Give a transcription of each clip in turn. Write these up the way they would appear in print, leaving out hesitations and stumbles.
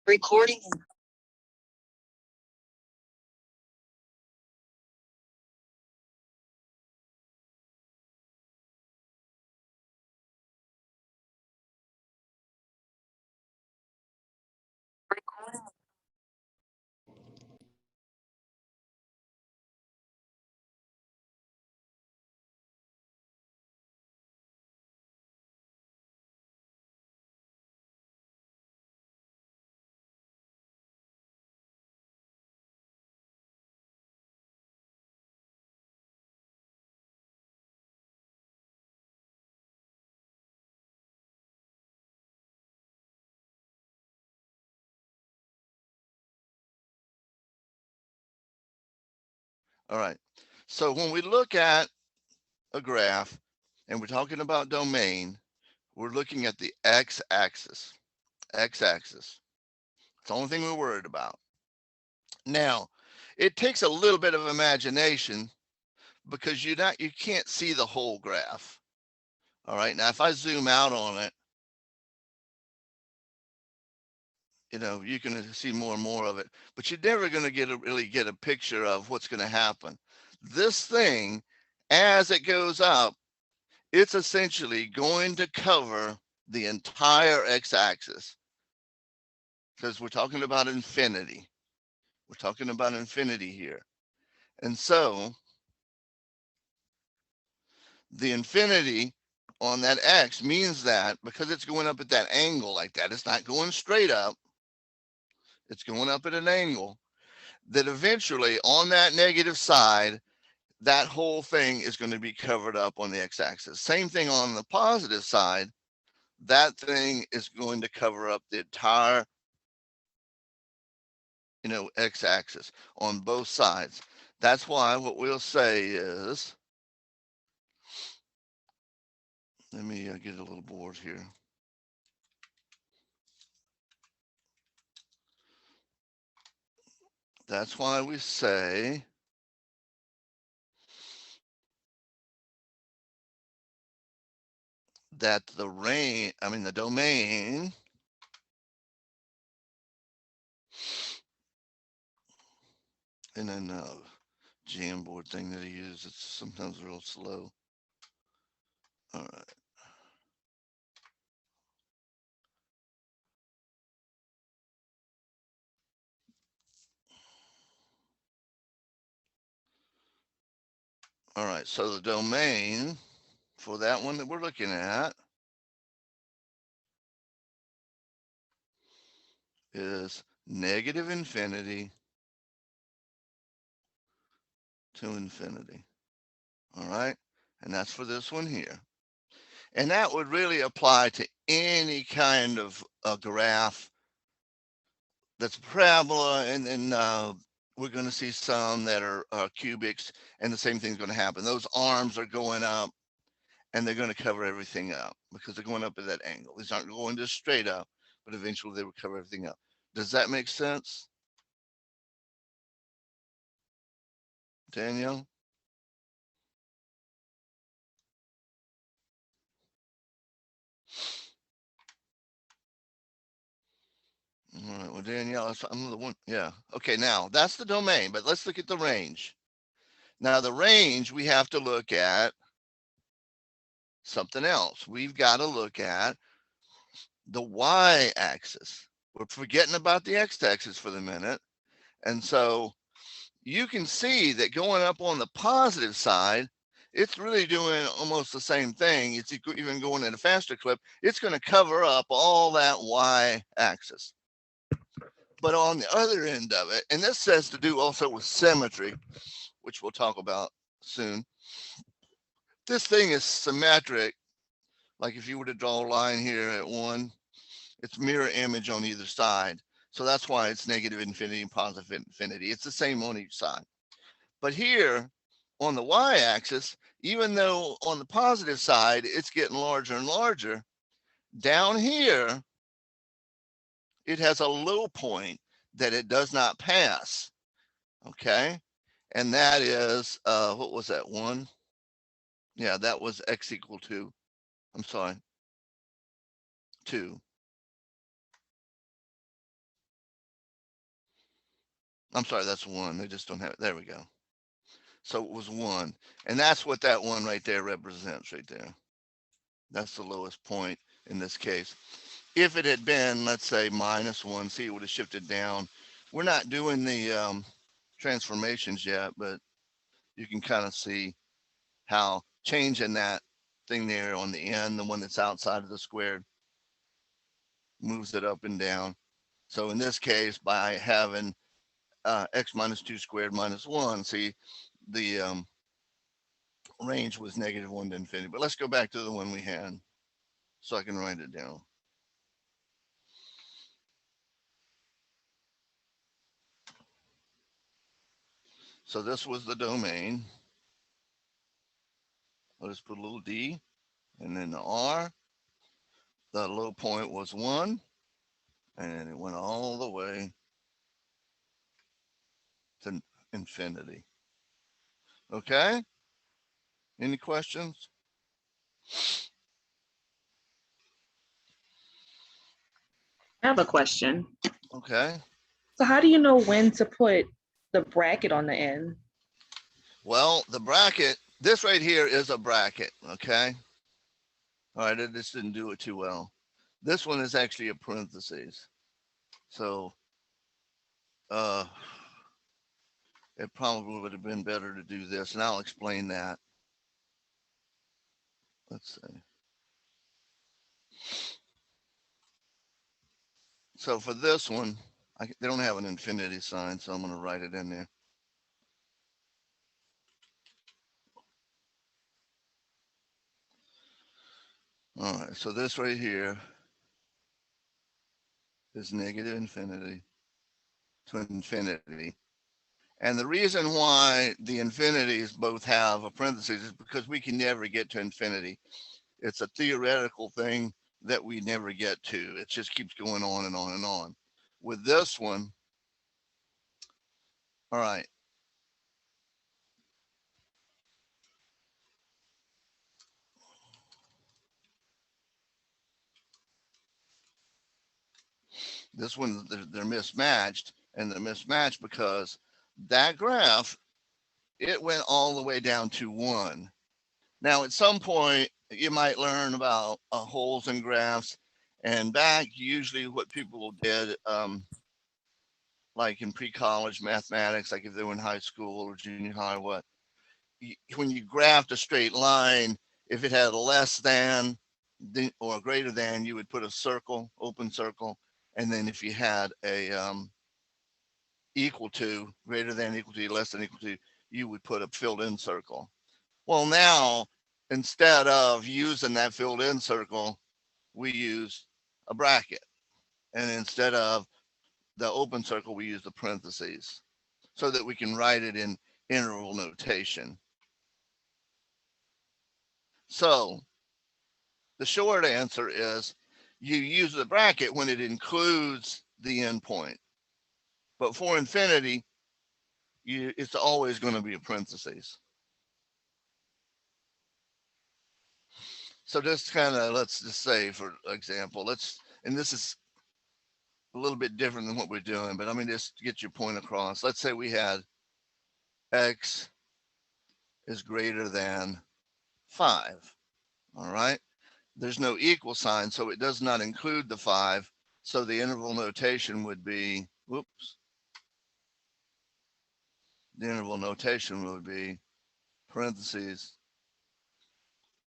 Recording. All right. So when we look at a graph and we're talking about domain, we're looking at the x-axis. X-axis. It's the only thing we're worried about. Now, it takes a little bit of imagination because you can't see the whole graph. All right. Now, if I zoom out on it, you can see more and more of it, but you're never going to really get a picture of what's going to happen. This thing, as it goes up, it's essentially going to cover the entire x-axis because we're talking about infinity. We're talking about infinity here. And so the infinity on that x means that because it's going up at that angle like that, it's not going straight up, it's going up at an angle, that eventually on that negative side, that whole thing is going to be covered up on the x-axis. Same thing on the positive side, that thing is going to cover up the entire x-axis on both sides. That's why what we'll say is, let me get a little board here. That's why we say that the domain and then Jamboard thing that I use, it's sometimes real slow. All right. All right, so the domain for that one that we're looking at is negative infinity to infinity. All right, and that's for this one here. And that would really apply to any kind of a graph that's a parabola, and then we're going to see some that are cubics, and the same thing's going to happen. Those arms are going up, and they're going to cover everything up because they're going up at that angle. These aren't going just straight up, but eventually they will cover everything up. Does that make sense, Danielle? All right, well, Danielle, I'm the one. Yeah. Okay, now that's the domain, but let's look at the range. Now, the range, we have to look at something else. We've got to look at the y-axis. We're forgetting about the x-axis for the minute. And so you can see that going up on the positive side, it's really doing almost the same thing. It's even going at a faster clip. It's going to cover up all that y-axis. But on the other end of it, and this has to do also with symmetry, which we'll talk about soon. This thing is symmetric. Like if you were to draw a line here at 1, it's mirror image on either side. So that's why it's negative infinity and positive infinity. It's the same on each side. But here on the y-axis, even though on the positive side, it's getting larger and larger, down here, it has a low point that it does not pass. Okay. And that is, what was that, 1? Yeah, that was x equal to, I'm sorry, 2. I'm sorry, that's 1. They just don't have it. There we go. So it was 1. And that's what that 1 right there represents right there. That's the lowest point in this case. If it had been, let's say, -1, see, it would have shifted down. We're not doing the transformations yet, but you can kind of see how changing that thing there on the end, the one that's outside of the squared, moves it up and down. So in this case, by having x minus 2 squared minus 1, see, the range was -1 to infinity. But let's go back to the one we had so I can write it down. So this was the domain. I'll just put a little d, and then the r. The low point was 1, and it went all the way to infinity. Okay? Any questions? I have a question. Okay. So how do you know when to put the bracket on the end? Well, the bracket, this right here is a bracket. Okay. All right. This didn't do it too well. This one is actually a parentheses. So uh, it probably would have been better to do this. And I'll explain that. Let's see. So for this one, they don't have an infinity sign, so I'm going to write it in there. All right, so this right here is negative infinity to infinity. And the reason why the infinities both have a parenthesis is because we can never get to infinity. It's a theoretical thing that we never get to. It just keeps going on and on and on. With this one, all right, this one, they're mismatched, and they're mismatched because that graph, it went all the way down to 1. Now, at some point, you might learn about holes in graphs, and back usually what people did, like in pre-college mathematics, like if they were in high school or junior high, when you graphed a straight line, if it had less than or greater than, you would put a circle, open circle, and then if you had a equal to, greater than, equal to, less than, equal to, you would put a filled in circle. Well, now, instead of using that filled in circle, we use a bracket. And instead of the open circle, we use the parentheses so that we can write it in interval notation. So the short answer is you use the bracket when it includes the endpoint. But for infinity, it's always going to be a parentheses. So just kind of, let's just say, for example, and this is a little bit different than what we're doing, but I mean, just to get your point across. Let's say we had x is greater than 5. All right. There's no equal sign, so it does not include the 5. So the interval notation would be, whoops, the interval notation would be parentheses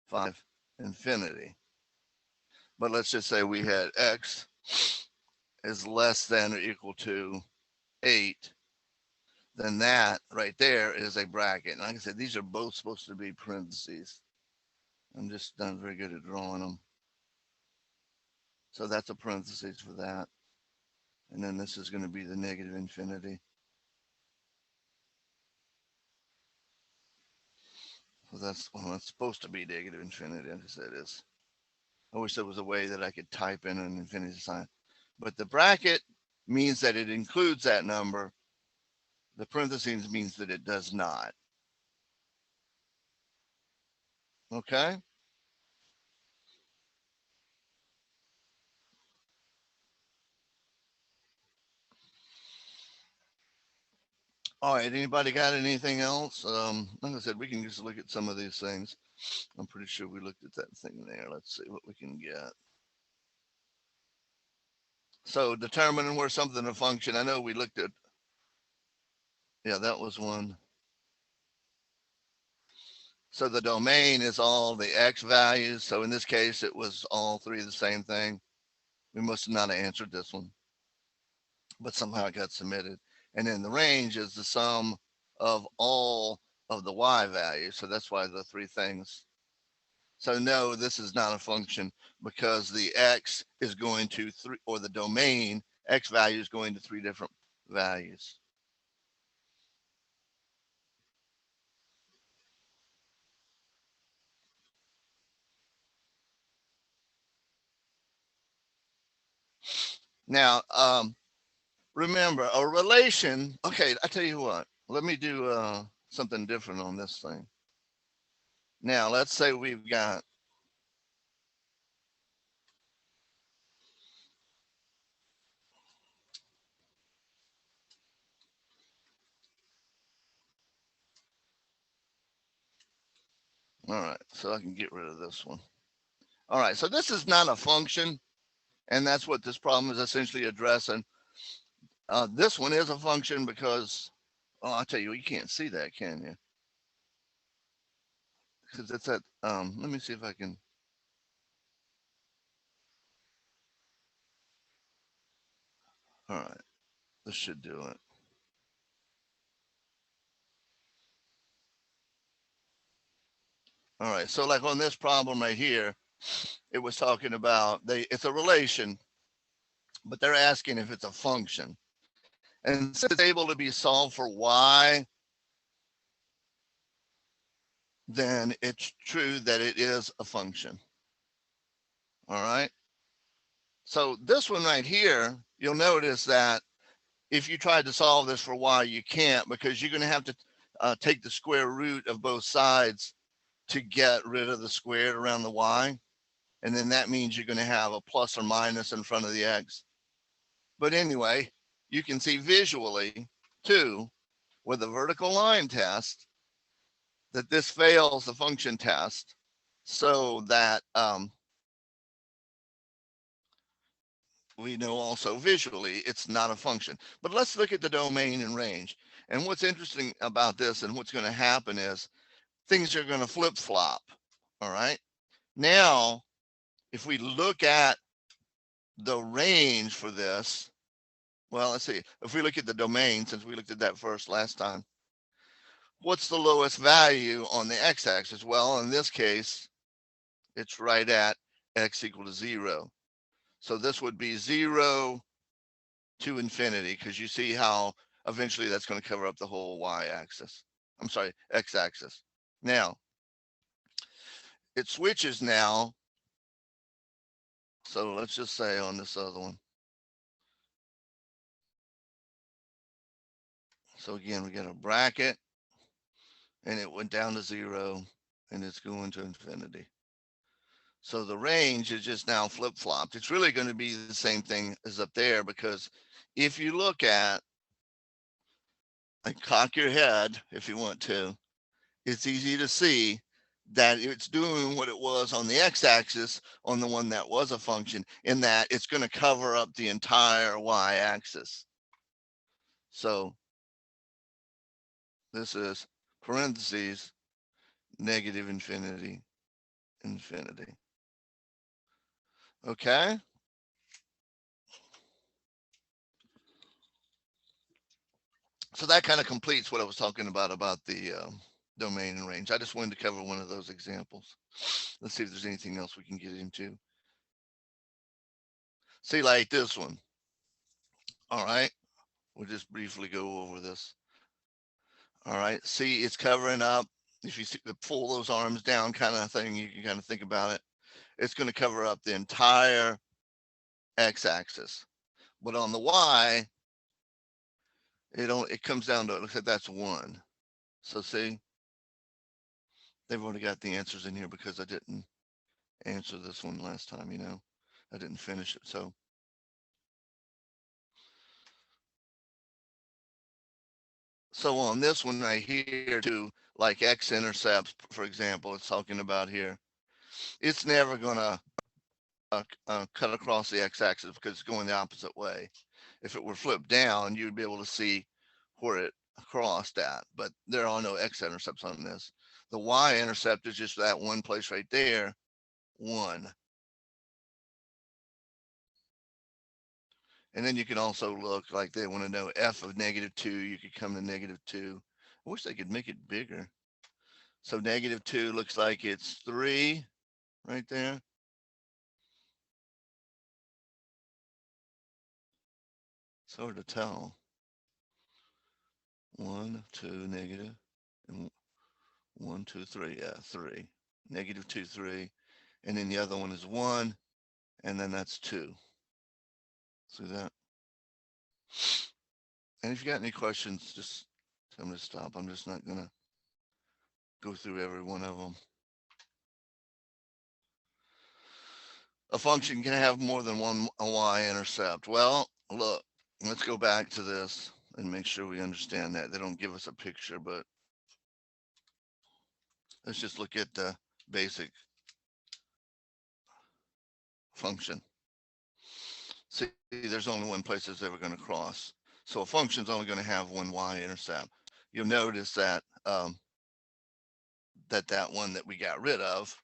5 infinity. But let's just say we had x is less than or equal to 8. Then that right there is a bracket. And like I said, these are both supposed to be parentheses. I'm just not very good at drawing them. So that's a parentheses for that. And then this is going to be the negative infinity. So that's supposed to be negative infinity. I guess it is. I wish there was a way that I could type in an infinity sign. But the bracket means that it includes that number. The parentheses means that it does not. Okay? All right, anybody got anything else? Like I said, we can just look at some of these things. I'm pretty sure we looked at that thing there. Let's see what we can get. So determining where something a function. I know we looked at, yeah, that was one. So the domain is all the x values. So in this case, it was all three the same thing. We must have not answered this one, but somehow it got submitted. And then the range is the sum of all of the y values. So that's why the three things. So no, this is not a function because the x is going to three, or the domain x value is going to three different values. Now, remember a relation. Okay, I tell you what. Let me do something different on this thing. Now, let's say we've got all right, so I can get rid of this one. All right, so this is not a function, and that's what this problem is essentially addressing. This one is a function because, oh, I'll tell you, you can't see that, can you? Because it's at, let me see if I can. All right, this should do it. All right, so like on this problem right here, it was talking about it's a relation, but they're asking if it's a function. And since it's able to be solved for y, then it's true that it is a function. All right. So this one right here, you'll notice that if you tried to solve this for y, you can't because you're going to have to take the square root of both sides to get rid of the squared around the y. And then that means you're going to have a plus or minus in front of the x. But anyway, you can see visually too with the vertical line test that this fails the function test, so that we know also visually it's not a function. But let's look at the domain and range. And what's interesting about this and what's going to happen is things are going to flip-flop. All right. Now, if we look at the range for this, well, let's see. If we look at the domain, since we looked at that first last time, what's the lowest value on the x-axis? Well, in this case, it's right at x equal to 0. So this would be 0 to infinity, because you see how eventually that's going to cover up the whole y-axis. I'm sorry, x-axis. Now, it switches now. So let's just say on this other one. So again, we got a bracket, and it went down to 0, and it's going to infinity. So the range is just now flip-flopped. It's really going to be the same thing as up there, because if you look at, like, cock your head if you want to, it's easy to see that it's doing what it was on the x-axis on the one that was a function, in that it's going to cover up the entire y-axis. So this is parentheses, negative infinity, infinity. Okay. So that kind of completes what I was talking about the domain and range. I just wanted to cover one of those examples. Let's see if there's anything else we can get into. See, like this one. All right. We'll just briefly go over this. All right. See, it's covering up. If you pull those arms down kind of thing, you can kind of think about it. It's going to cover up the entire x-axis. But on the y, it comes down to, it looks like that's 1. So see, they've already got the answers in here because I didn't answer this one last time, I didn't finish it. So So on this one right here, to like x-intercepts, for example, it's talking about here, it's never going to cut across the x-axis because it's going the opposite way. If it were flipped down, you'd be able to see where it crossed at, but there are no x-intercepts on this. The y-intercept is just that one place right there, 1. And then you can also look like they want to know f of -2. You could come to -2. I wish they could make it bigger. So -2 looks like it's 3 right there. It's hard to tell. 1, 2, negative, and 1, 2, 3. Yeah, 3. -2, 3. And then the other one is 1, and then that's 2. See that? And if you got any questions, just tell me to stop. I'm just not going to go through every one of them. A function can have more than one y-intercept. Well, look, let's go back to this and make sure we understand that. They don't give us a picture, but let's just look at the basic function. See, there's only one place it's ever going to cross. So a function's only going to have one y-intercept. You'll notice that that one that we got rid of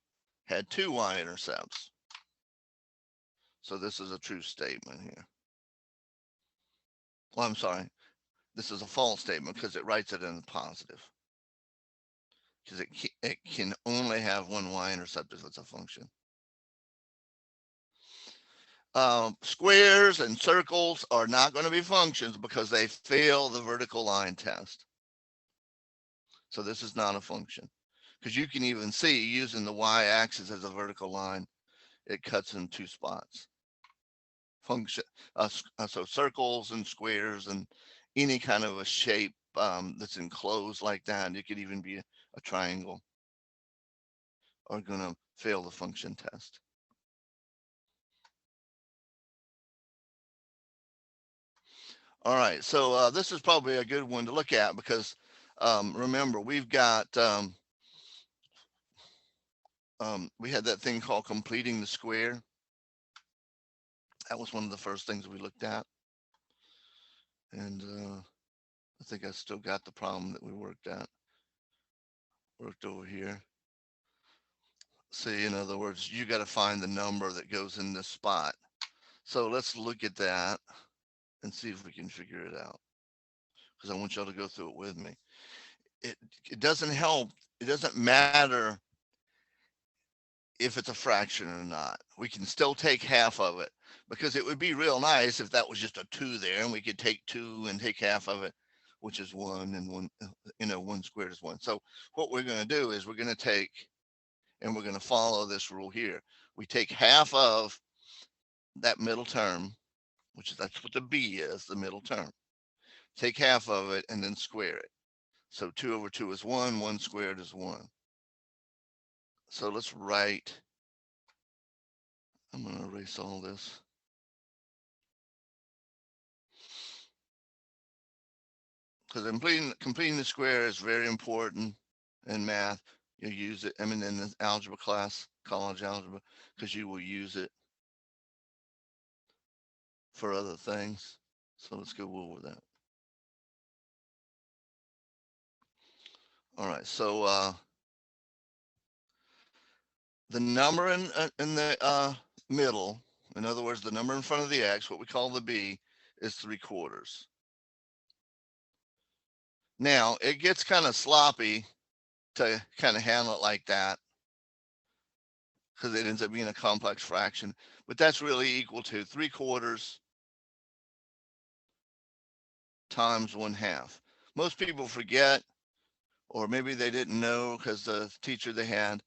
had 2 y-intercepts. So this is a true statement here. Well, I'm sorry. This is a false statement because it writes it in the positive. Because it can only have one y-intercept if it's a function. Squares and circles are not going to be functions because they fail the vertical line test. So this is not a function. Because you can even see using the y-axis as a vertical line, it cuts in 2 spots. Function, so circles and squares and any kind of a shape that's enclosed like that, it could even be a triangle, are going to fail the function test. All right, so this is probably a good one to look at because remember, we've got we had that thing called completing the square. That was one of the first things we looked at. And I think I still got the problem that we worked over here. See, in other words, you got to find the number that goes in this spot. So let's look at that and see if we can figure it out. Because I want y'all to go through it with me. It doesn't help. It doesn't matter if it's a fraction or not. We can still take half of it because it would be real nice if that was just a 2 there and we could take 2 and take half of it, which is 1, and 1, 1 squared is 1. So what we're going to do is we're going to take, and we're going to follow this rule here. We take half of that middle term, that's what the b is, the middle term. Take half of it and then square it. So 2 over 2 is 1, 1 squared is 1. So let's write, I'm going to erase all this. Because completing the square is very important in math. You'll use it, in the algebra class, college algebra, because you will use it for other things. So let's go over that. All right, so the number in the middle, in other words, the number in front of the x, what we call the b, is 3/4. Now, it gets kind of sloppy to kind of handle it like that because it ends up being a complex fraction, but that's really equal to 3/4 times 1/2. Most people forget, or maybe they didn't know because the teacher they had,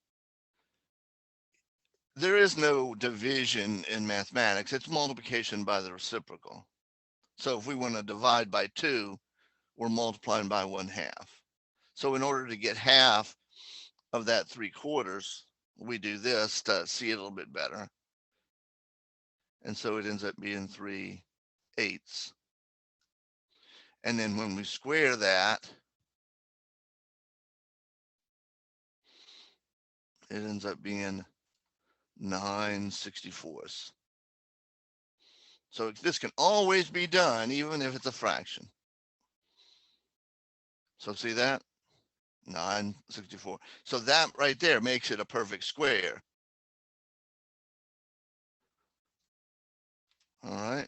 there is no division in mathematics. It's multiplication by the reciprocal. So if we want to divide by 2, we're multiplying by 1/2. So in order to get half of that 3/4, we do this to see it a little bit better. And so it ends up being 3/8. And then when we square that, it ends up being 9/64. So this can always be done, even if it's a fraction. So see that? 9/64. So that right there makes it a perfect square. All right.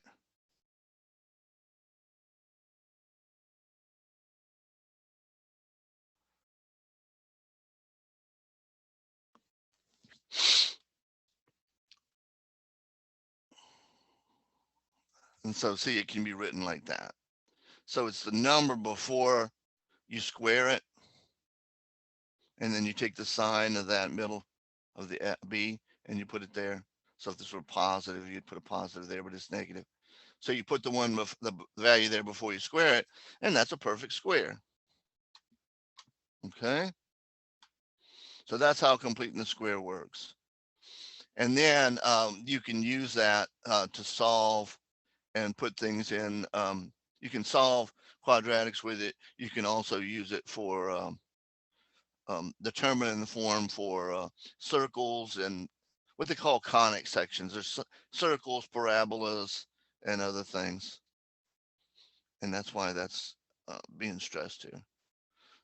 And so see, it can be written like that. So it's the number before you square it, and then you take the sign of that middle of the B and you put it there. So if this were positive, you'd put a positive there, but it's negative. So you put the value there before you square it, and that's a perfect square. Okay. So that's how completing the square works. And then you can use that to solve and put things in. You can solve quadratics with it. You can also use it for determining the form for circles and what they call conic sections. There's circles, parabolas, and other things. And that's why that's being stressed here.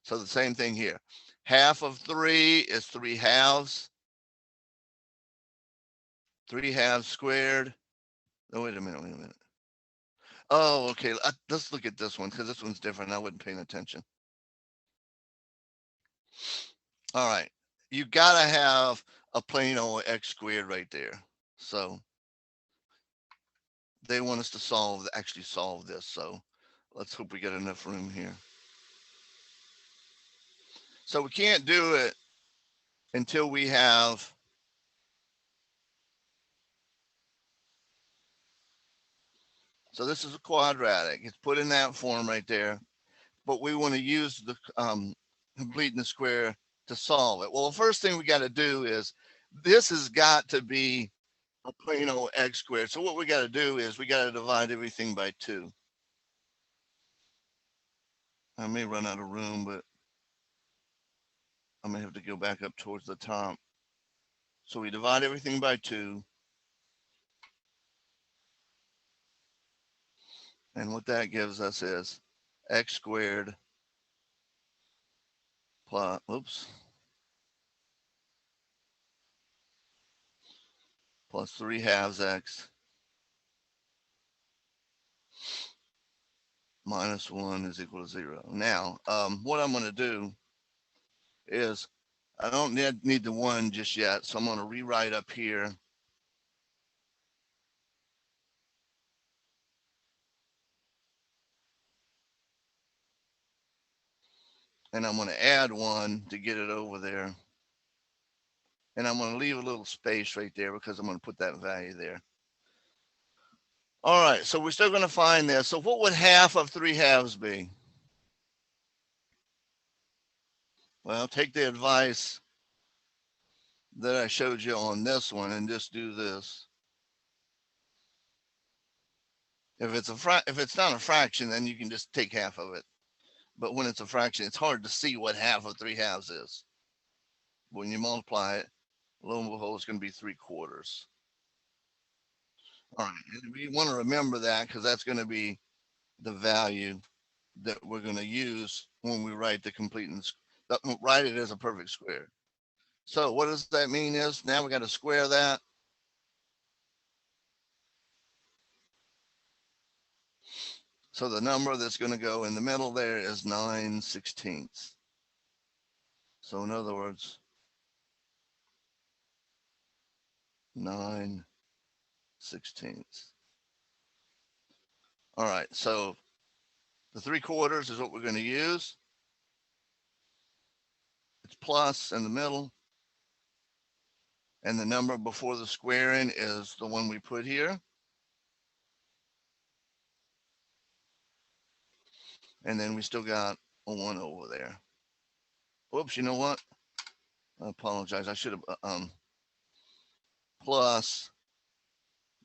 So the same thing here. Half of 3 is 3/2. 3/2 squared. Oh, wait a minute. Oh, okay. Let's look at this one because this one's different. I wasn't paying attention. All right. You got to have a plain old x squared right there. So they want us to actually solve this. So let's hope we get enough room here. So we can't do it until we have so this is a quadratic. It's put in that form right there. But we want to use the completing the square to solve it. Well, the first thing we got to do is this has got to be a plain old x squared. So what we got to do is we got to divide everything by 2. I may run out of room, but I may have to go back up towards the top. So we divide everything by 2. And what that gives us is x squared plus, plus 3/2 x minus 1 is equal to 0. Now, what I'm going to do is I don't need the 1 just yet. So I'm going to rewrite up here. And I'm going to add 1 to get it over there. And I'm going to leave a little space right there because I'm going to put that value there. All right, so we're still going to find this. So what would half of 3/2 be? Well, take the advice that I showed you on this one and just do this. If it's not a fraction, then you can just take half of it. But when it's a fraction, it's hard to see what half of 3/2 is. When you multiply it, lo and behold, it's going to be 3/4. All right, and we want to remember that because that's going to be the value that we're going to use when we write the completeness, write it as a perfect square. So what does that mean is now we got to square that. So the number that's going to go in the middle there is 9/16. So in other words, 9/16. All right, so the 3/4 is what we're going to use. It's plus in the middle. And the number before the squaring is the one we put here. And then we still got a 1 over there. Whoops, you know what? I apologize. I should have plus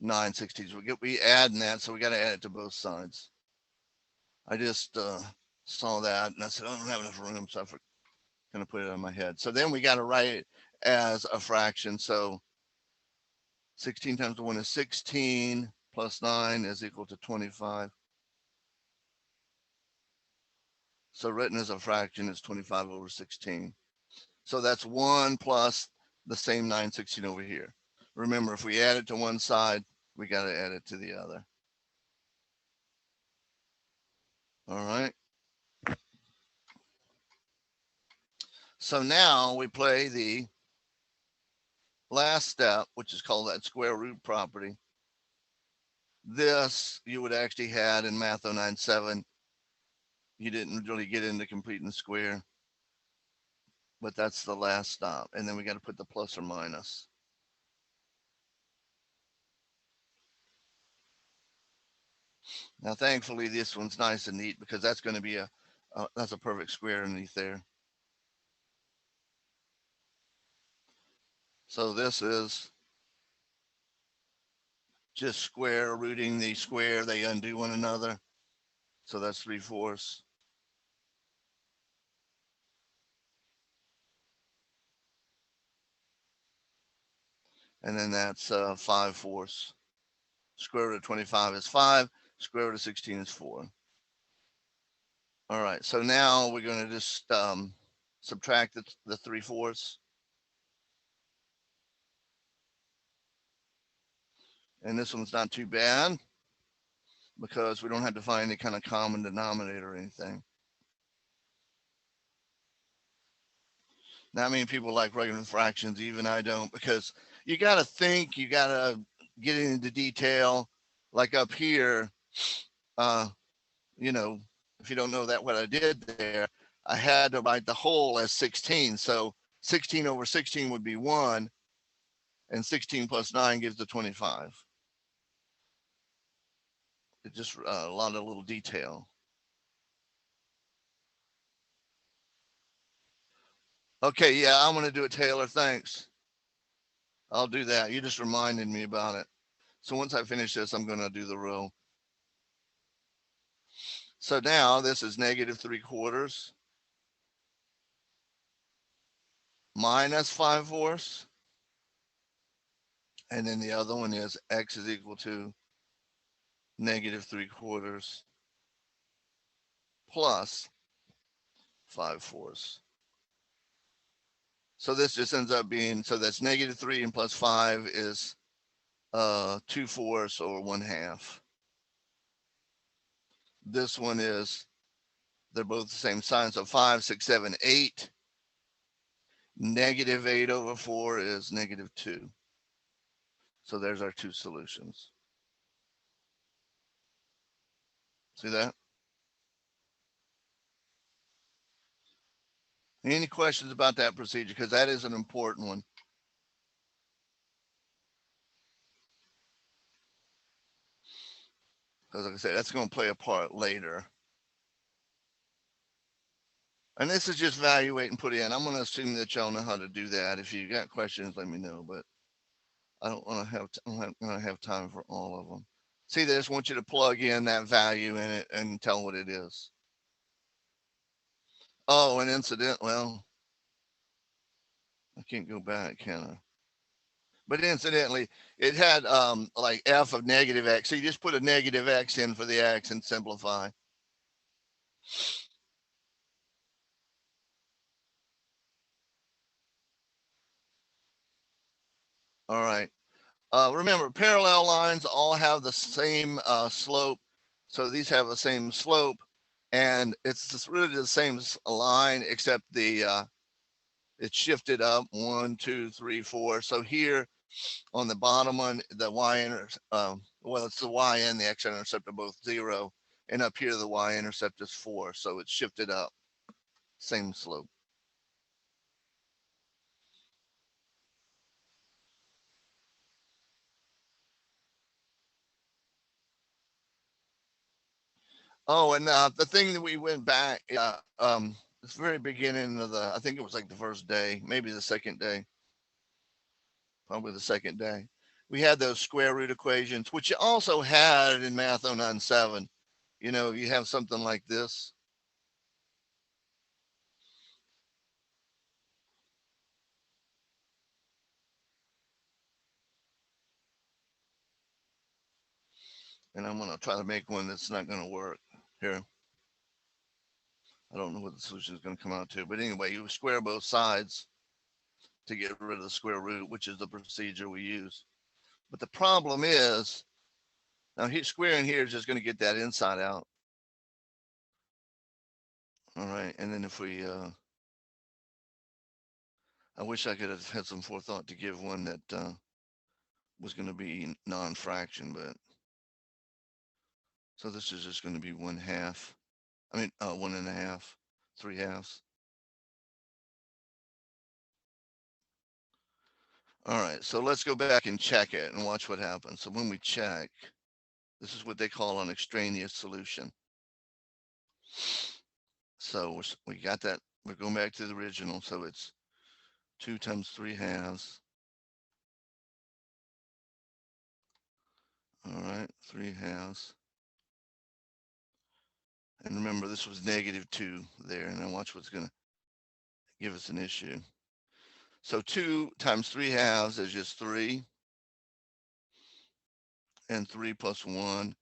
9/16. We adding that, so we got to add it to both sides. I just saw that and I said, I don't have enough room, so I'm going to put it on my head. So then we got to write it as a fraction. So 16 times 1 is 16 plus 9 is equal to 25. So written as a fraction is 25 over 16. So that's 1 plus the same 9/16 over here. Remember, if we add it to one side, we got to add it to the other. All right. So now we play the last step, which is called that square root property. This you would actually had in Math 097. You didn't really get into completing the square, but that's the last stop. And then we got to put the plus or minus. Now, thankfully, this one's nice and neat because that's going to be that's a perfect square underneath there. So this is just square rooting the square. They undo one another. So that's 3/4. And then that's 5/4. Square root of 25 is 5. Square root of 16 is 4. All right. So now we're going to just subtract the 3/4. And this one's not too bad because we don't have to find any kind of common denominator or anything. Not many people like regular fractions, even I don't, because you got to think, you got to get into detail. Like up here, you know, if you don't know that what I did there, I had to write the whole as 16. So 16 over 16 would be 1, and 16 plus 9 gives the 25. It's just a lot of little detail. Okay, yeah, I'm going to do it, Taylor. Thanks. I'll do that. You just reminded me about it. So once I finish this, I'm going to do the row. So now this is negative 3/4 minus 5/4. And then the other one is x is equal to negative 3/4 plus 5/4. So this just ends up being, so that's negative 3 and plus 5 is 2/4 or 1/2. This one is, they're both the same sign. So 5, 6, 7, 8. Negative 8 over 4 is negative 2. So there's our two solutions. See that? Any questions about that procedure? Because that is an important one. Because like I said, that's going to play a part later. And this is just evaluate and put in. I'm going to assume that y'all know how to do that. If you got questions, let me know. But I don't want to have, I'm not going to have time for all of them. See, they just want you to plug in that value in it and tell what it is. Oh, an incident. Well, I can't go back, can I? But incidentally, it had like f of negative x. So you just put a negative x in for the x and simplify. All right. Remember, parallel lines all have the same slope. So these have the same slope. And it's just really the same line, except the it's shifted up 1, 2, 3, 4. So here on the bottom one, the well, it's the y and the x-intercept are both 0. And up here, the y-intercept is 4. So it's shifted up. Same slope. Oh, and the thing that we went back, it's very beginning of I think it was like the first day, maybe the second day, probably the second day. We had those square root equations, which you also had in Math 097 You have something like this. And I'm going to try to make one that's not going to work here. I don't know what the solution is going to come out to, but anyway, you square both sides to get rid of the square root, which is the procedure we use. But the problem is, now squaring here is just going to get that inside out. All right, and then if we, I wish I could have had some forethought to give one that was going to be non-fraction, but so this is just going to be 1/2. I mean, 1.5, 3/2. All right, so let's go back and check it and watch what happens. So when we check, this is what they call an extraneous solution. So we got that. We're going back to the original. So it's 2 times 3/2. All right, 3/2. And remember, this was -2 there. And then watch what's going to give us an issue. So 2 times 3/2 is just 3. And 3 plus 1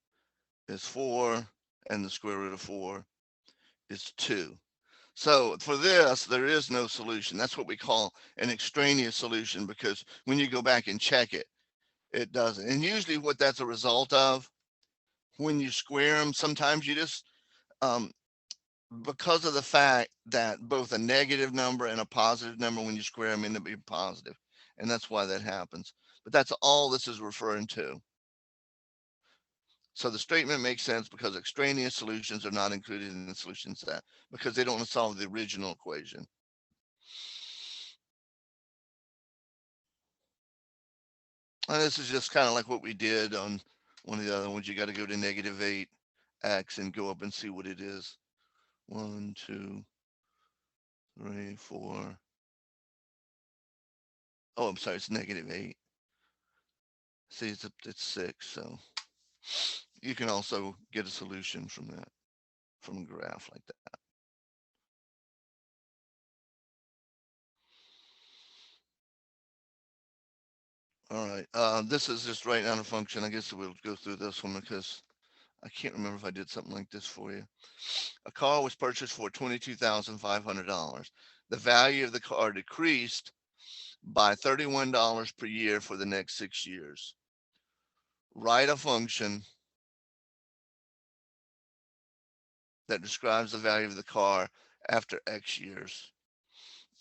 is 4. And the square root of 4 is 2. So for this, there is no solution. That's what we call an extraneous solution, because when you go back and check it, it doesn't. And usually what that's a result of, when you square them, sometimes you just, because of the fact that both a negative number and a positive number, when you square them, end up being positive. And that's why that happens. But that's all this is referring to. So the statement makes sense because extraneous solutions are not included in the solution set because they don't solve the original equation. And this is just kind of like what we did on one of the other ones. You got to go to -8x and go up and see what it is. 1, 2, 3, 4. Oh, I'm sorry, it's -8. See, it's 6. So you can also get a solution from that, from a graph like that. All right. This is just writing down a function. I guess we'll go through this one because I can't remember if I did something like this for you. A car was purchased for $22,500. The value of the car decreased by $31 per year for the next 6 years. Write a function that describes the value of the car after X years.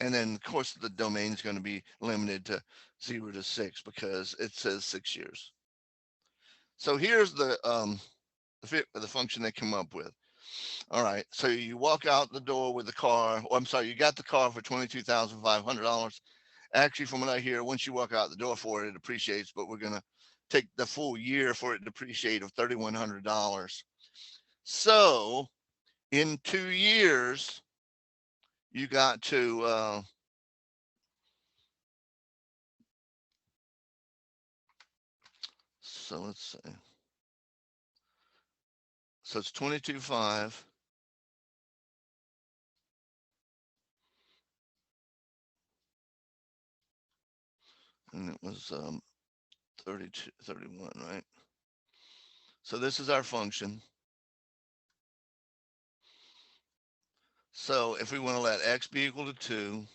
And then, of course, the domain is going to be limited to 0 to 6 because it says 6 years. So here's the function they come up with. All right, so you walk out the door with the car. Oh, I'm sorry, you got the car for $22,500. Actually, from what I hear, once you walk out the door for it, it appreciates, but we're going to take the full year for it to depreciate of $3,100. So in 2 years, you got to, so let's see. So it's 22.5. And it was 32, 31, right? So this is our function. So if we want to let x be equal to 2,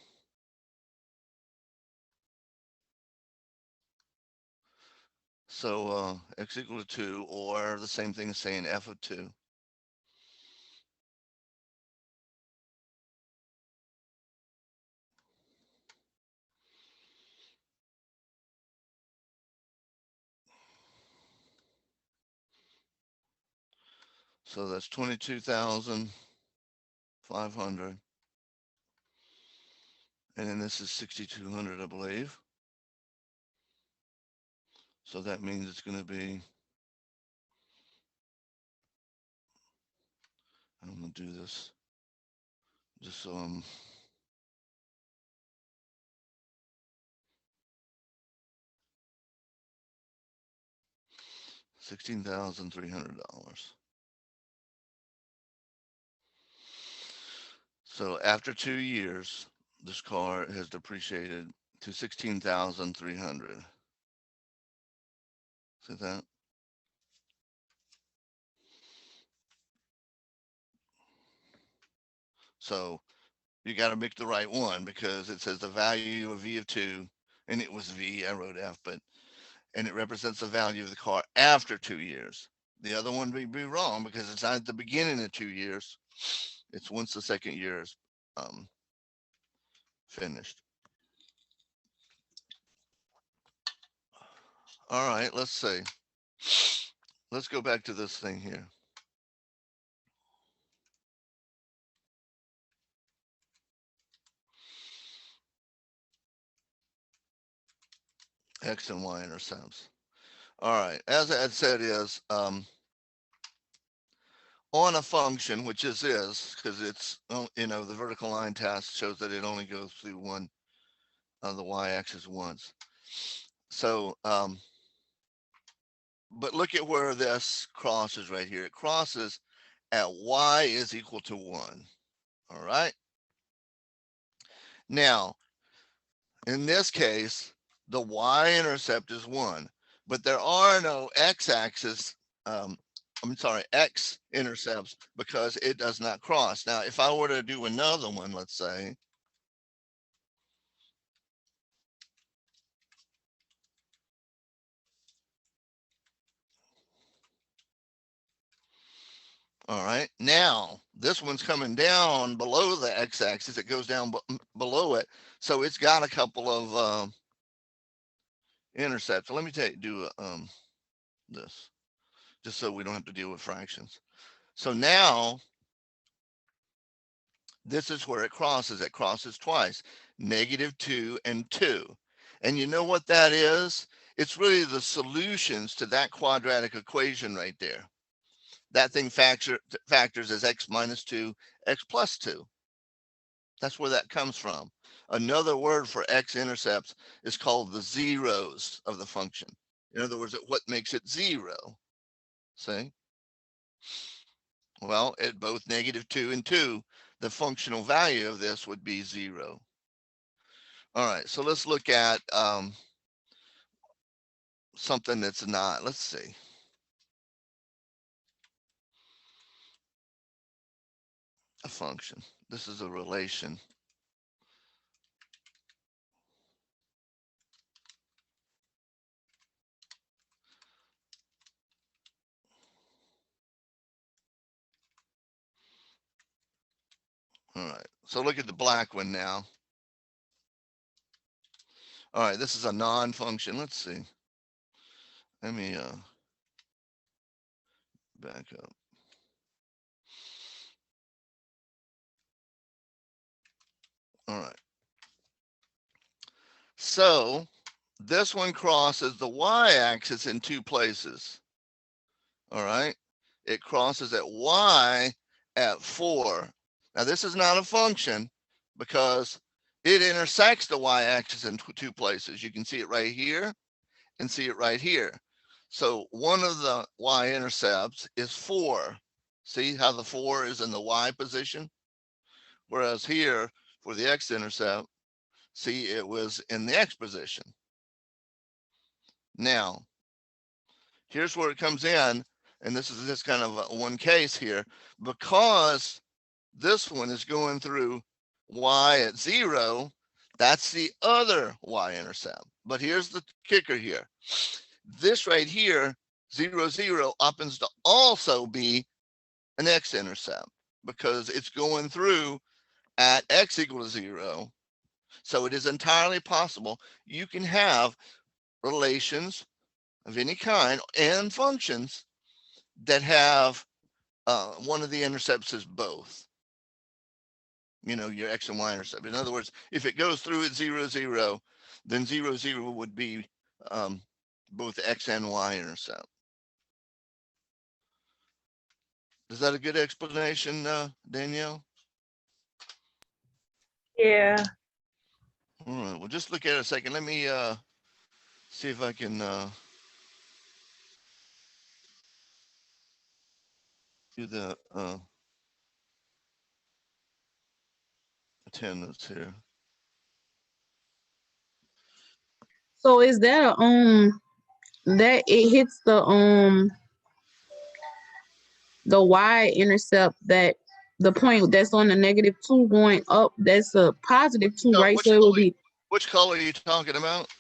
so x equal to 2, or the same thing as saying f of 2. So that's 22,500. And then this is 6,200, I believe. So that means it's going to be, I'm going to do this just so I'm, $16,300. So after 2 years, this car has depreciated to 16,300. See that? So you got to pick the right one because it says the value of V of 2, and it was V, I wrote F, but, and it represents the value of the car after 2 years. The other one would be wrong because it's not at the beginning of 2 years. It's once the second year is um, finished. All right, let's see. Let's go back to this thing here. X and Y intercepts. All right, as I had said is on a function, which is because it's, the vertical line task shows that it only goes through one of the y-axis once. So, but look at where this crosses right here. It crosses at y is equal to 1. All right. Now, in this case, the y-intercept is 1, but there are no x-axis, x-intercepts because it does not cross. Now, if I were to do another one, let's say, all right, now this one's coming down below the x-axis. It goes down below it, so it's got a couple of intercepts. So let me do this, just so we don't have to deal with fractions. So now this is where it crosses. It crosses twice, -2 and 2. And you know what that is? It's really the solutions to that quadratic equation right there. That thing factors as x minus 2, x plus 2. That's where that comes from. Another word for x-intercepts is called the zeros of the function. In other words, what makes it 0? See? Well, at both -2 and 2, the functional value of this would be 0. All right, so let's look at something that's not. Let's see. A function. This is a relation. All right, so look at the black one now. All right, this is a non-function. Let's see. Let me back up. All right. So this one crosses the y-axis in 2 places. All right. It crosses at y at 4. Now this is not a function because it intersects the y-axis in 2 places. You can see it right here and see it right here. So one of the y-intercepts is 4. See how the 4 is in the y position? Whereas here for the x-intercept, see, it was in the x position. Now, here's where it comes in, and this is just kind of one case here, because this one is going through y at 0, that's the other y-intercept. But here's the kicker here. This right here, 0, 0, happens to also be an x-intercept because it's going through at x equals 0. So it is entirely possible you can have relations of any kind and functions that have one of the intercepts is both. Your x and y intercept. In other words, if it goes through at 0, 0, then 0, 0 would be both x and y intercept. Is that a good explanation, Danielle? Yeah. All right, well, just look at it a second. Let me see if I can do the attendance here. So is that a that it hits the y-intercept, that the point that's on the -2 going up, that's a +2, So right? So it would be which color are you talking about?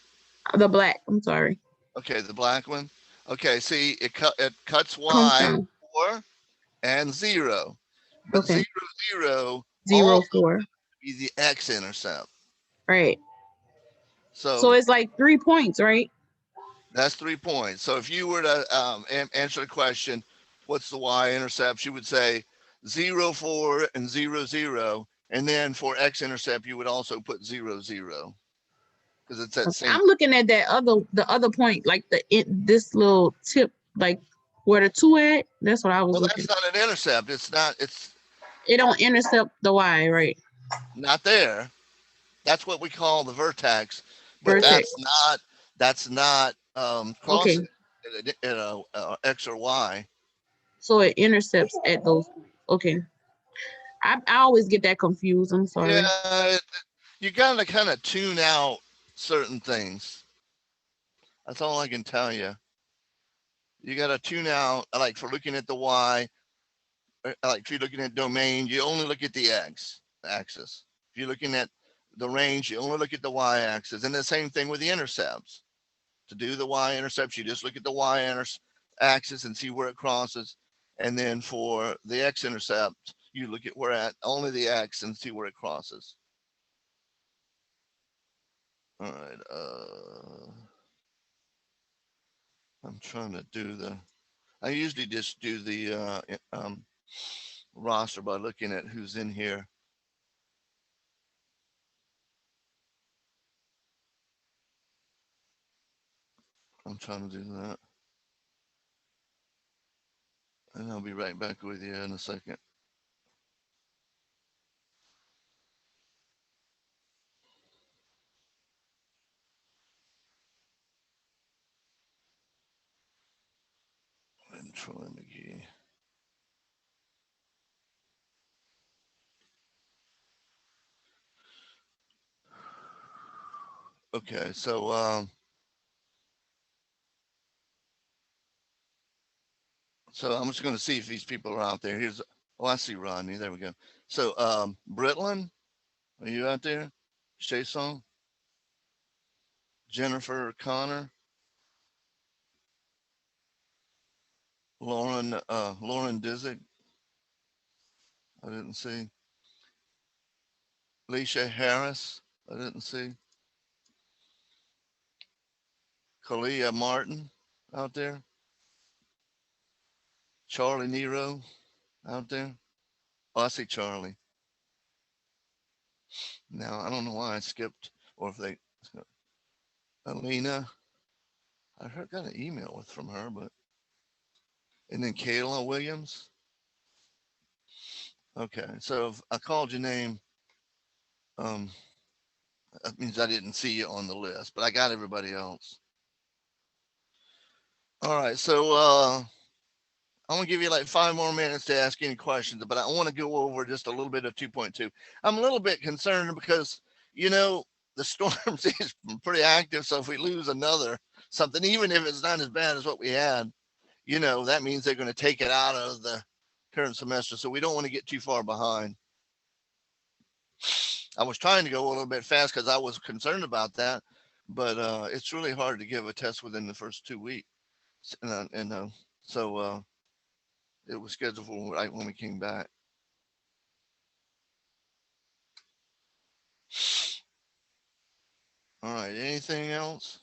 the black. I'm sorry. Okay, the black one. Okay, see, it cuts Comes y down. 4 and 0, but Okay. 0, 0 Zero also four. be the x-intercept. Right. So So it's like 3 points, right? that's 3 points. So if you were to answer the question, what's the y-intercept? You would say 0, 4 and 0, 0. And then for x-intercept, you would also put 0, 0 because it's that Okay. same. I'm looking at the other point, like this little tip, like where the two at. That's what I was Well, looking. that's not an intercept. It's It don't intercept the y, right? not there. That's what we call the vertex, but Vertex. that's not Okay. crossing x or y. So it intercepts at those. Okay. I always get that confused. I'm sorry. Yeah, you got to kind of tune out certain things. That's all I can tell you. You got to tune out, like for looking at the y, like if you're looking at domain, you only look at the x axis. If you're looking at the range, you only look at the y axis. And the same thing with the intercepts. To do the y-intercepts, you just look at the y-axis and see where it crosses. And then for the x-intercept, you look at where at only the x and see where it crosses. All right. I'm trying to do I usually just do the roster by looking at who's in here. I'm trying to do that. And I'll be right back with you in a second. And Troy McGee. Okay, so I'm just going to see if these people are out there. I see Rodney. There we go. So Britland, are you out there? Chason, Jennifer Connor, Lauren Disick. I didn't see. Leisha Harris. I didn't see. Kalia Martin out there. Charlie Nero out there. Oh, I see Charlie. Now I don't know why I skipped, or if they. Alina. I heard got an email from her, but and then Kayla Williams. Okay, so if I called your name, um, that means I didn't see you on the list, but I got everybody else. All right, so I'm gonna give you like 5 more minutes to ask any questions, but I want to go over just a little bit of 2.2. I'm a little bit concerned because you know the storms is pretty active, so if we lose another something, even if it's not as bad as what we had, that means they're going to take it out of the current semester, so we don't want to get too far behind. I was trying to go a little bit fast because I was concerned about that, but it's really hard to give a test within the first 2 weeks, and so it was scheduled for right when we came back. All right, anything else?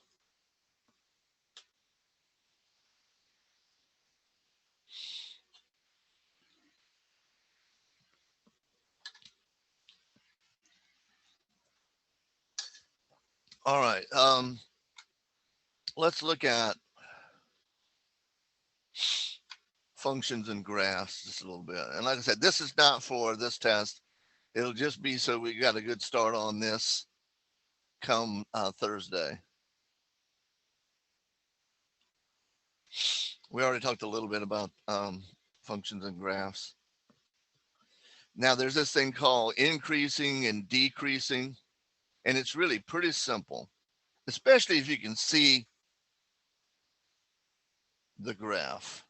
All right, let's look at functions and graphs just a little bit. And like I said, this is not for this test. It'll just be so we got a good start on this come Thursday. We already talked a little bit about functions and graphs. Now there's this thing called increasing and decreasing, and it's really pretty simple, especially if you can see the graph.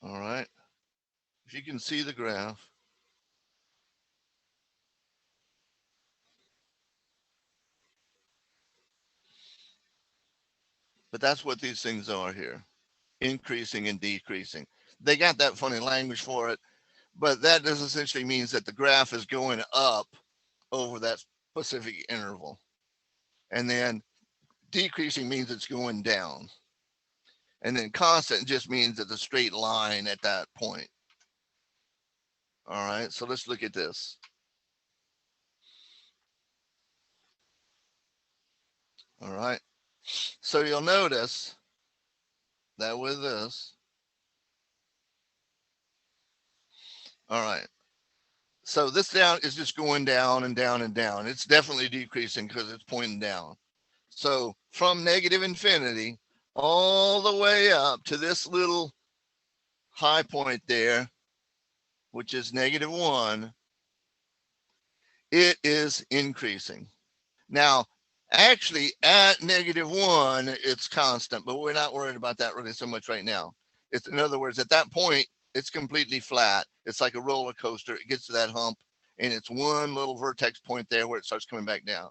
All right. If you can see the graph, but that's what these things are here, increasing and decreasing. They got that funny language for it, but that just essentially means that the graph is going up over that specific interval. And then decreasing means it's going down. And then constant just means it's a straight line at that point. All right, so let's look at this. All right, so you'll notice that with this, all right, so this down is just going down and down and down. It's definitely decreasing because it's pointing down. So from negative infinity all the way up to this little high point there, which is -1, it is increasing. Now, actually, at -1, it's constant, but we're not worried about that really so much right now. It's, in other words, at that point, it's completely flat. It's like a roller coaster. It gets to that hump, and it's one little vertex point there where it starts coming back down.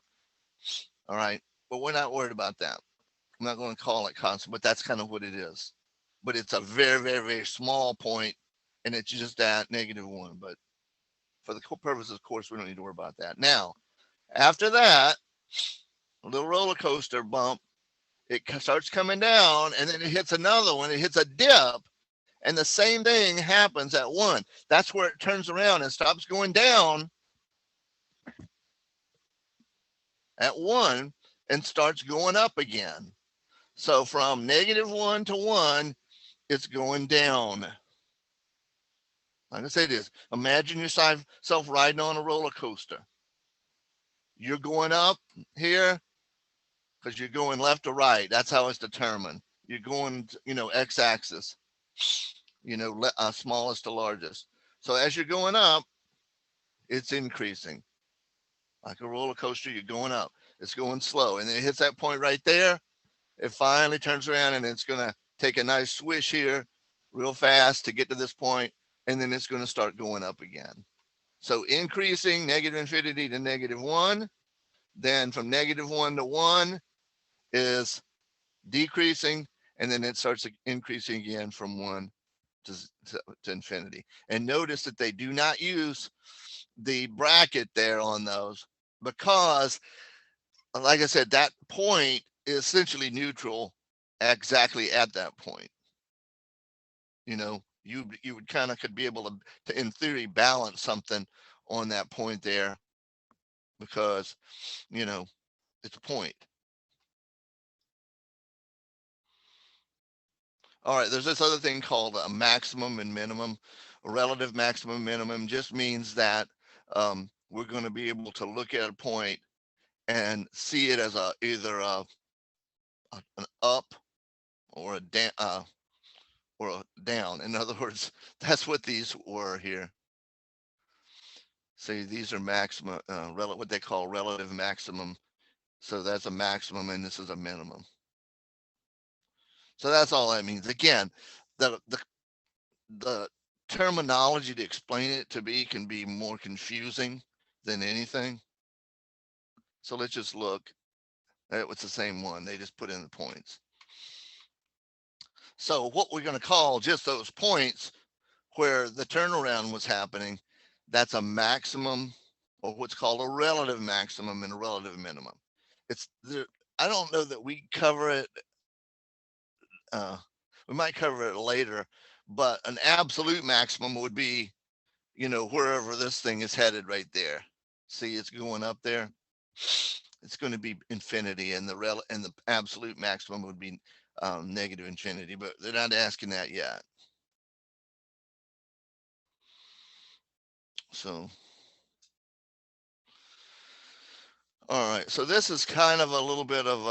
All right, but we're not worried about that. I'm not going to call it constant, but that's kind of what it is. But it's a very, very, very small point, and it's just at -1. But for the purposes, of course, we don't need to worry about that. Now, after that, a little roller coaster bump, it starts coming down, and then it hits another one. It hits a dip, and the same thing happens at 1. That's where it turns around and stops going down at 1 and starts going up again. So from -1 to 1, it's going down. Like I say this, imagine yourself riding on a roller coaster. You're going up here because you're going left or right. That's how it's determined. You're going, x-axis, smallest to largest. So as you're going up, it's increasing. Like a roller coaster, you're going up. It's going slow. And then it hits that point right there. It finally turns around and it's going to take a nice swish here real fast to get to this point, and then it's going to start going up again. So increasing negative infinity to -1, then from -1 to 1 is decreasing, and then it starts increasing again from 1 to infinity. And notice that they do not use the bracket there on those because, like I said, that point is essentially neutral exactly at that point. You would kind of could be able to in theory balance something on that point there because it's a point. All right, there's this other thing called a maximum and minimum. A relative maximum minimum just means that we're going to be able to look at a point and see it as either an up or a down In other words, that's what these were here. See, these are maximum, what they call relative maximum. So that's a maximum, and this is a minimum. So that's all that means. Again, the terminology to explain it to be can be more confusing than anything. So let's just look. It's the same one. They just put in the points. So what we're going to call just those points where the turnaround was happening, that's a maximum, or what's called a relative maximum and a relative minimum. It's there. I don't know that we cover it. We might cover it later, but an absolute maximum would be, wherever this thing is headed right there. See, it's going up there. It's going to be infinity, and the absolute maximum would be negative infinity, but they're not asking that yet. So, all right. So this is kind of a little bit of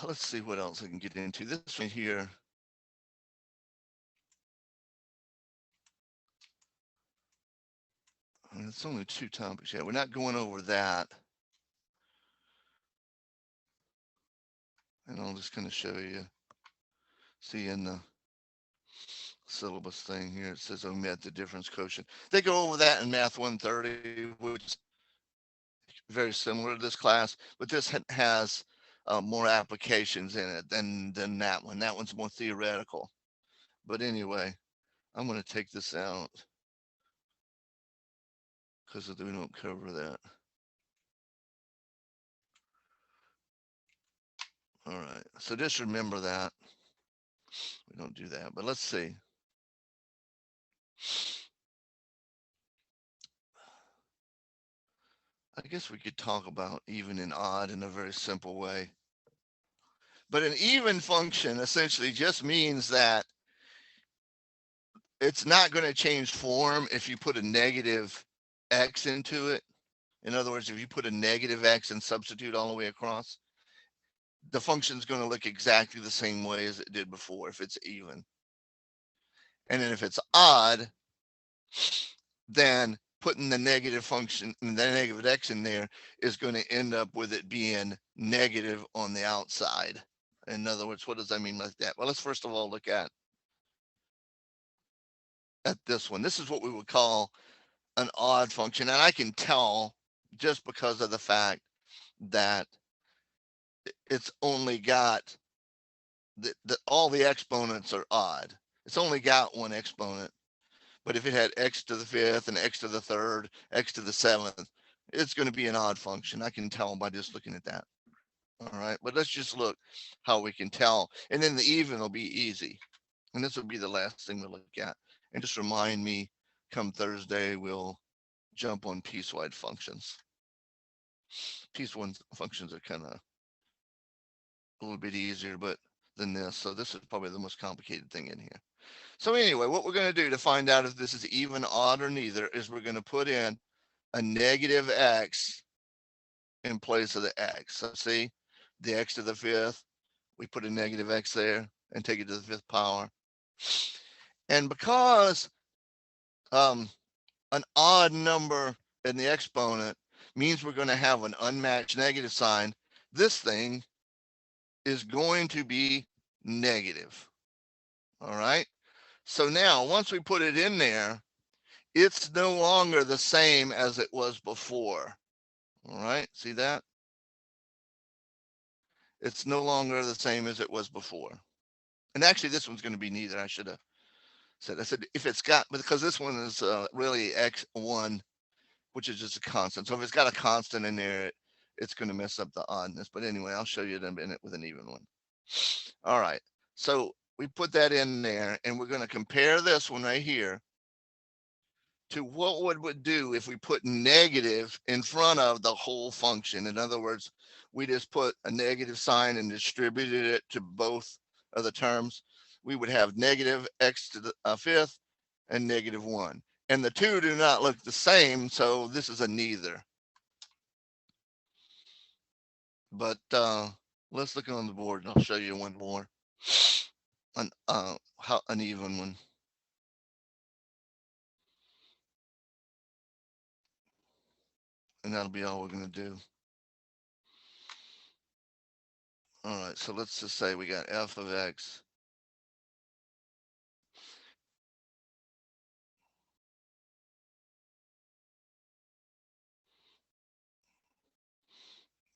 let's see what else I can get into. This one here It's only 2 topics. Yeah, we're not going over that. And I'll just kind of show you. See in the syllabus thing here, it says omit the difference quotient. They go over that in Math 130, which is very similar to this class, but this has more applications in it than that one. That one's more theoretical. But anyway, I'm going to take this out because we don't cover that. All right, so just remember that. We don't do that, but let's see. I guess we could talk about even and odd in a very simple way. But an even function essentially just means that it's not going to change form if you put a negative x into it. In other words, if you put a negative x and substitute all the way across, the function is going to look exactly the same way as it did before if it's even. And then if it's odd, then putting the negative function, the negative x in there is going to end up with it being negative on the outside. In other words, what does that mean like that? Well, let's first of all look at this one. This is what we would call an odd function. And I can tell just because of the fact that it's only got all the exponents are odd. It's only got one exponent. But if it had x to the 5th and x to the 3rd, x to the 7th, it's going to be an odd function. I can tell by just looking at that. All right, but let's just look how we can tell. And then the even will be easy. And this will be the last thing we'll look at. And just remind me, come Thursday, we'll jump on piecewise functions. Piecewise functions are kind of a little bit easier than this. So this is probably the most complicated thing in here. So anyway, what we're going to do to find out if this is even, odd, or neither is we're going to put in a negative x in place of the x. So see, the x to the 5th, we put a negative x there and take it to the 5th power. And because an odd number in the exponent means we're going to have an unmatched negative sign, this thing is going to be negative. All right. So now once we put it in there, it's no longer the same as it was before. All right. See that? It's no longer the same as it was before. And actually, this one's going to be neither. I should have said, I said, if it's got, because this one is really x1, which is just a constant. So if it's got a constant in there, it's going to mess up the oddness. But anyway, I'll show you in a minute with an even one. All right. So we put that in there, and we're going to compare this one right here to what would we do if we put negative in front of the whole function. In other words, we just put a negative sign and distributed it to both of the terms. We would have negative x to the 5th and -1. And the two do not look the same, so this is a neither. But let's look on the board and I'll show you one more. An even one. And that'll be all we're going to do. All right, so let's just say we got f of x.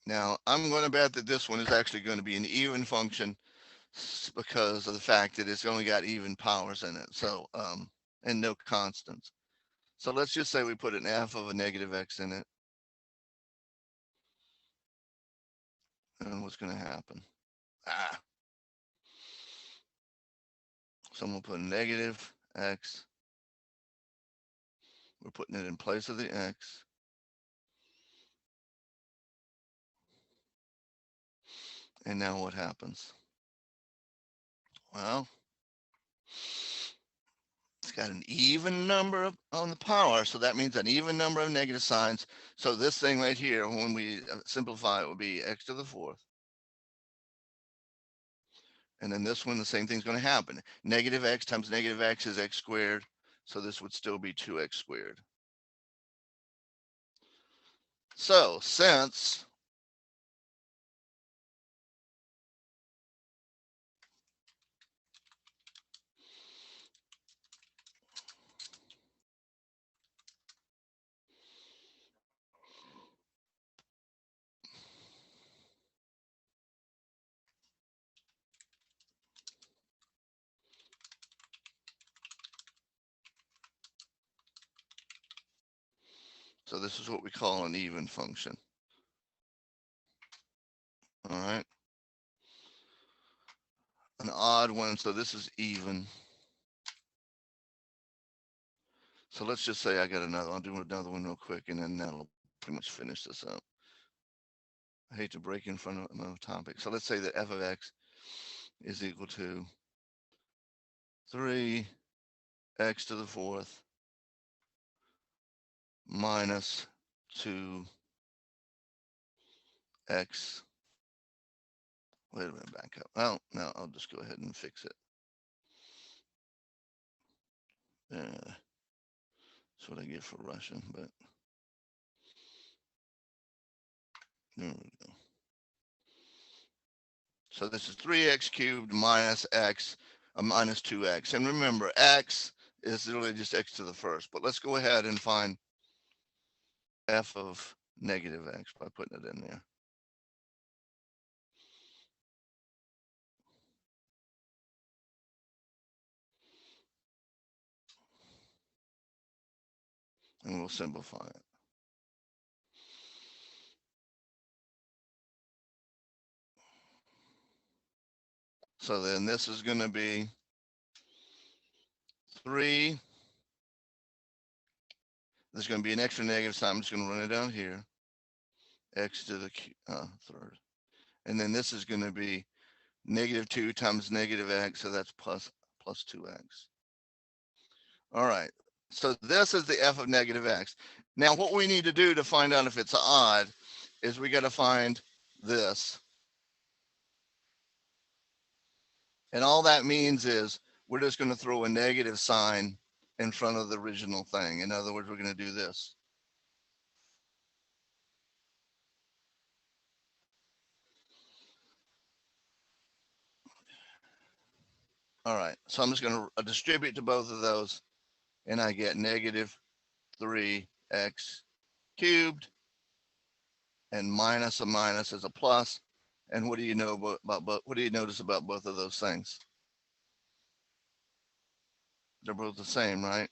Now, I'm going to bet that this one is actually going to be an even function because of the fact that it's only got even powers in it. So, and no constants. So let's just say we put an f of a negative x in it. And what's going to happen? So I'm going to put negative x. We're putting it in place of the x. And now what happens? Well, it's got an even number on the power, so that means an even number of negative signs. So this thing right here, when we simplify, it will be x to the 4th. And then this one, the same thing's going to happen. Negative x times negative x is x squared. So this would still be 2x squared. So since so this is what we call an even function. All right. An odd one, so this is even. So let's just say I got another. I'll do another one real quick, and then that'll pretty much finish this up. I hate to break in front of my topic. So let's say that f of x is equal to 3x to the fourth minus 2x. Wait a minute, back up. Oh, no, I'll just go ahead and fix it. That's what I get for Russian, but there we go. So this is 3x cubed minus x, minus 2x. And remember, x is really just x to the first. But let's go ahead and find f of negative x by putting it in there. And we'll simplify it. So then this is going to be 3. There's going to be an extra negative sign. I'm just going to run it down here. X to the third. And then this is going to be negative 2 times negative x. So that's plus 2x. All right. So this is the f of negative x. Now what we need to do to find out if it's odd is we got to find this. And all that means is we're just going to throw a negative sign in front of the original thing. In other words, we're going to do this. All right. So I'm just going to distribute to both of those. And I get negative 3x cubed. And minus a minus is a plus. And what do you know about what do you notice about both of those things? They're both the same, right?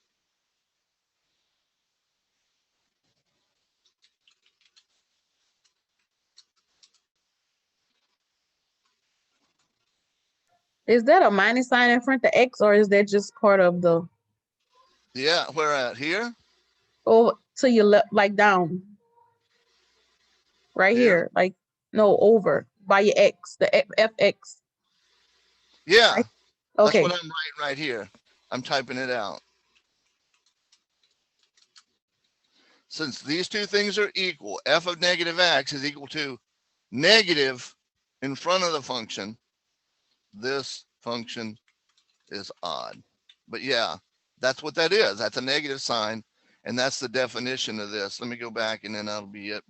Is that a minus sign in front of x, or is that just part of the? Yeah, where at here? Oh, to your left, like down, right Here? here, like no, over by your x, the fx. Yeah, Right? that's Okay. what I'm writing right here. I'm typing it out. Since these two things are equal, f of negative x is equal to negative in front of the function. This function is odd. But yeah, that's what that is. That's a negative sign. And that's the definition of this. Let me go back and then that'll be it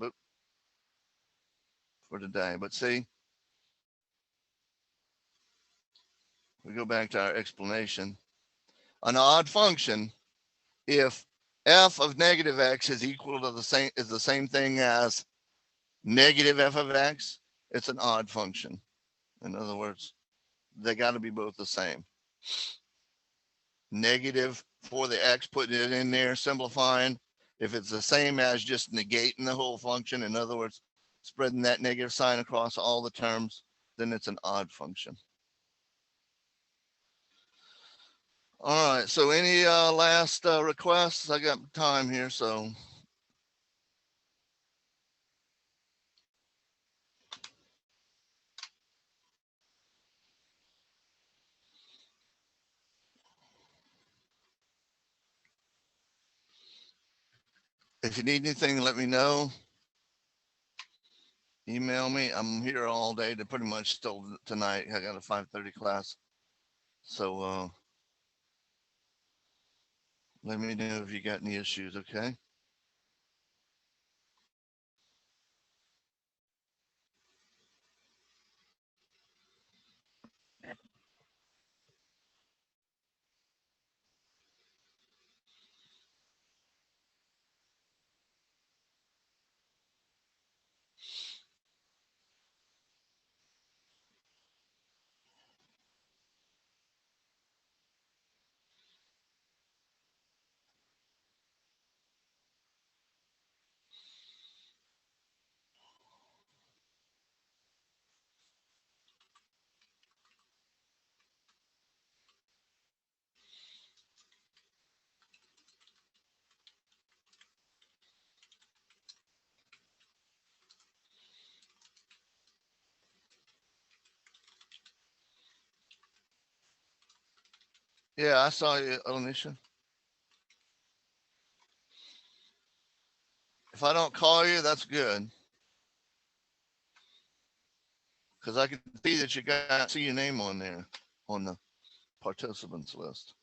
for today. But see, we go back to our explanation. An odd function, if f of negative x is equal to the same thing as negative f of x, it's an odd function. In other words, they got to be both the same. Negative for the x, putting it in there, simplifying. If it's the same as just negating the whole function, in other words, spreading that negative sign across all the terms, then it's an odd function. All right, so any last requests? I got time here, so. If you need anything, let me know. Email me. I'm here all day to pretty much still tonight. I got a 5:30 class. So let me know if you got any issues, okay? Yeah, I saw you, Onisha. If I don't call you, that's good. Because I can see that you got see your name on there on the participants list.